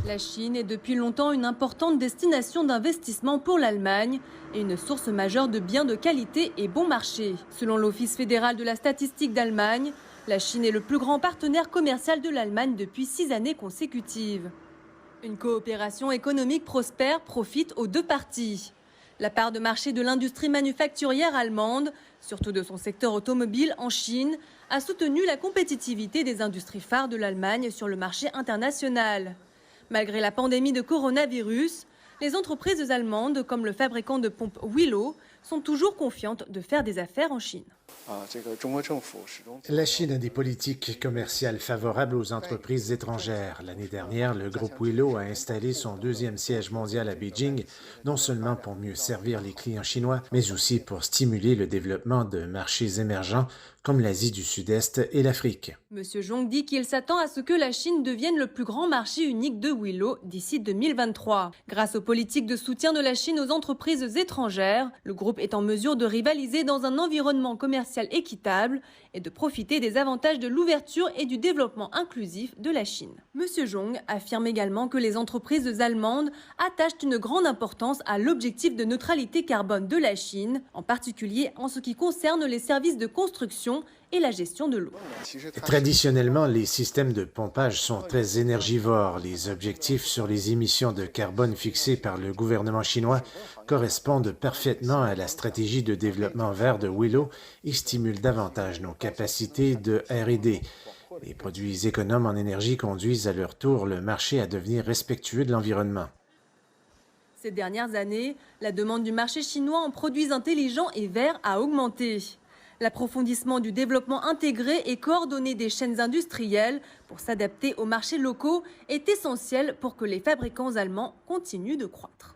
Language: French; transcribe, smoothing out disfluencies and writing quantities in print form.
La Chine est depuis longtemps une importante destination d'investissement pour l'Allemagne et une source majeure de biens de qualité et bon marché. Selon l'Office fédéral de la statistique d'Allemagne, la Chine est le plus grand partenaire commercial de l'Allemagne depuis 6 années consécutives. Une coopération économique prospère profite aux deux parties. La part de marché de l'industrie manufacturière allemande, surtout de son secteur automobile en Chine, a soutenu la compétitivité des industries phares de l'Allemagne sur le marché international. Malgré la pandémie de coronavirus, les entreprises allemandes, comme le fabricant de pompes Willow, sont toujours confiantes de faire des affaires en Chine. La Chine a des politiques commerciales favorables aux entreprises étrangères. L'année dernière, le groupe Willow a installé son deuxième siège mondial à Beijing, non seulement pour mieux servir les clients chinois, mais aussi pour stimuler le développement de marchés émergents comme l'Asie du Sud-Est et l'Afrique. M. Zhong dit qu'il s'attend à ce que la Chine devienne le plus grand marché unique de Willow d'ici 2023. Grâce aux politiques de soutien de la Chine aux entreprises étrangères, le groupe est en mesure de rivaliser dans un environnement commercial équitable et de profiter des avantages de l'ouverture et du développement inclusif de la Chine. M. Zhong affirme également que les entreprises allemandes attachent une grande importance à l'objectif de neutralité carbone de la Chine, en particulier en ce qui concerne les services de construction et la gestion de l'eau. Traditionnellement, les systèmes de pompage sont très énergivores. Les objectifs sur les émissions de carbone fixés par le gouvernement chinois correspondent parfaitement à la stratégie de développement vert de Willow et stimulent davantage nos capacités de R&D. Les produits économes en énergie conduisent à leur tour le marché à devenir respectueux de l'environnement. Ces dernières années, la demande du marché chinois en produits intelligents et verts a augmenté. L'approfondissement du développement intégré et coordonné des chaînes industrielles pour s'adapter aux marchés locaux est essentiel pour que les fabricants allemands continuent de croître.